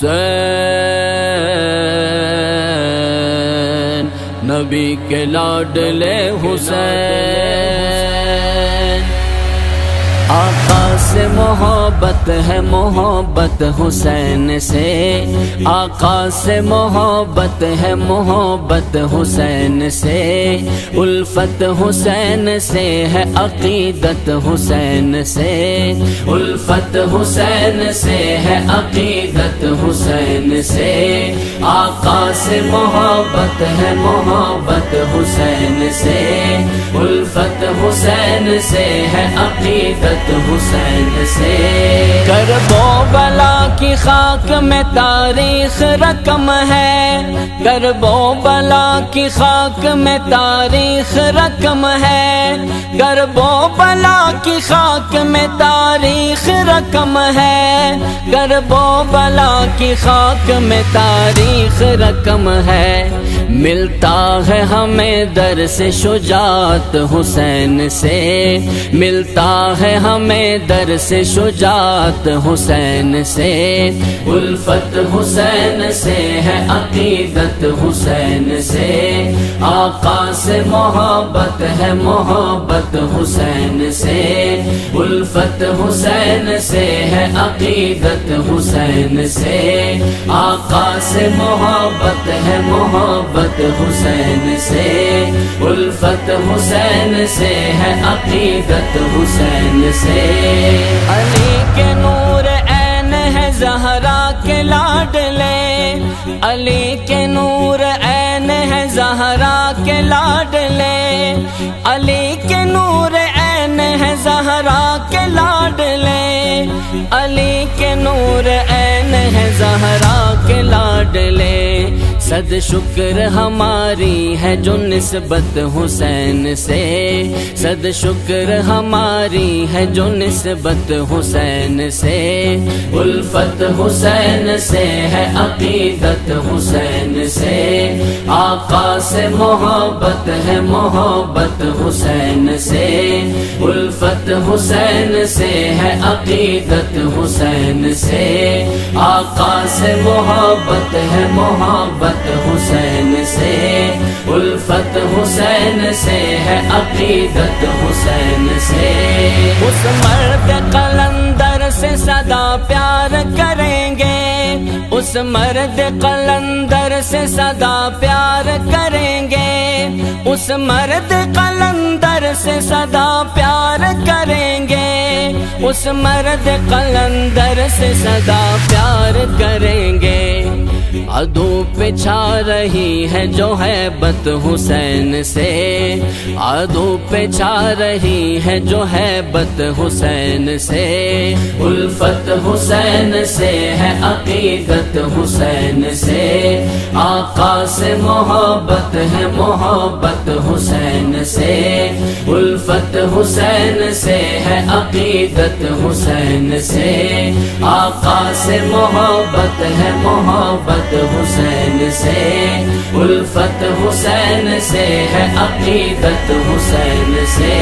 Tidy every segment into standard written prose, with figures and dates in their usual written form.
حسین نبی کے لاڈلے حسین، آقا سے محبت ہے محبت حسین سے، آقا سے محبت ہے محبت حسین سے، الفت حسین سے ہے عقیدت حسین سے، الفت حسین سے ہے عقیدت حسین سے، آقا سے محبت ہے محبت حسین سے، الفت حسین سے ہے عقیدت حسین سے۔ کرب و بلا کی خاک میں تاریخ رقم ہے، کرب و بلا کی خاک میں تاریخ رقم ہے، کرب و بلا کی خاک میں تاریخ رقم ہے، کرب و بلا کی خاک میں تاریخ رقم ہے، ملتا ہے ہمیں درس شجاعت حسین سے، ملتا ہے ہمیں درس شجاعت حسین سے، الفت حسین سے ہے عقیدت حسین سے، آقا سے محبت ہے محبت حسین سے، الفت حسین سے ہے عقیدت حسین سے، آقا سے محبت ہے محبت حسین سے، الفت حسین سے ہے عقیدت حسین سے۔ علی کے نور عین ہے زہرا کے لاڈلے، علی کے نور عین ہے زہرا کے لاڈلے، علی کے نور عین ہے زہرا کے لاڈلے، علی کے نور عین ہے زہرا کے لاڈلے، صد شکر ہماری ہے جو نسبت حسین سے، صد شکر ہماری ہے جو نسبت حسین سے، الفت حسین سے ہے عقیدت حسین سے، آقا سے محبت ہے محبت حسین سے، الفت حسین سے ہے عقیدت حسین سے، آقا سے محبت ہے محبت حسین سے، الفت حسین سے ہے عقیدت حسین سے۔ اس مرد قلندر سے سدا پیار کریں گے، اس مرد قلندر سے سدا پیار کریں گے، اس مرد قلندر سے سدا پیار کریں گے، اس مرد قلندر سے سدا پیار کریں گے، عدو پہ چھا رہی ہے جو ہیبت حسین سے، عدو پہ چھا رہی ہے جو ہیبت حسین سے، الفت حسین سے ہے عقیدت حسین سے، آقا سے محبت ہے محبت حسین سے، الفت حسین سے ہے عقیدت حسین سے، آقا سے محبت ہے محبت حسین سے، الفت حسین سے ہے عقیدت حسین سے۔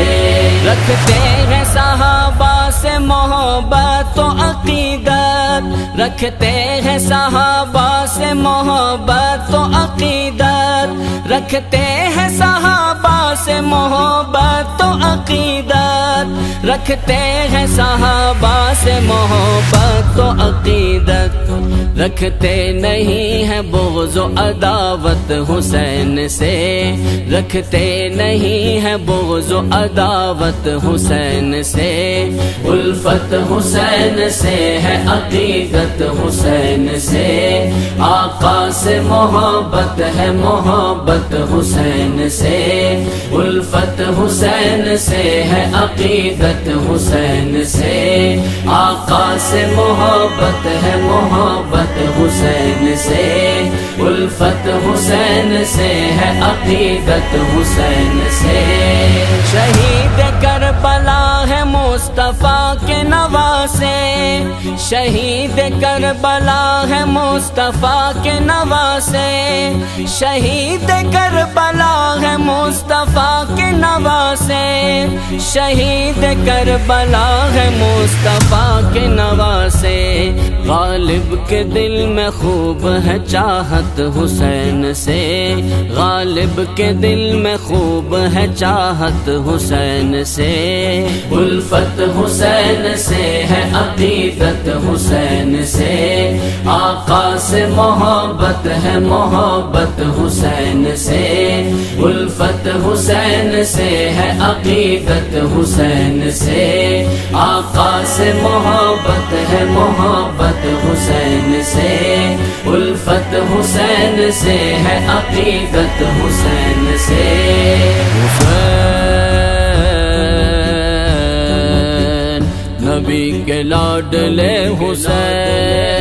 رکھتے ہیں صحابہ سے محبت و عقیدت، رکھتے ہیں صحابہ سے محبت و عقیدت، رکھتے ہیں صحابہ سے محبت و عقیدت، رکھتے ہیں صحابہ سے محبت و عقیدت، رکھتے نہیں ہے بغض و عداوت حسین سے، رکھتے نہیں ہے بغض و عداوت حسین سے، الفت حسین سے ہے عقیدت حسین سے، آقا سے محبت ہے محبت حسین سے، الفت حسین سے ہے عقیدت حسین سے، آقا سے محبت ہے محبت حسین سے، الفت حسین سے ہے عقیدت حسین سے۔ شہید کربلا ہے مصطفیٰ مصطفیٰ کے نواسے، شہید کربلا ہے مصطفیٰ کے نواسے، شہید کربلا ہے مصطفیٰ کے نواسے، شہید کربلا ہے مصطفیٰ کے نواسے۔ غالب کے دل میں خوب ہے چاہت حسین سے، غالب کے دل میں خوب ہے چاہت حسین سے، الفت حسین سے ہے عقیدت حسین سے، آقا سے محبت ہے محبت حسین سے، الفت حسین سے ہے عقیدت حسین سے، آقا سے محبت ہے محبت حسین سے، الفت حسین سے ہے عقیدت حسین سے۔ حسین نبی کے لاڈلے حسین،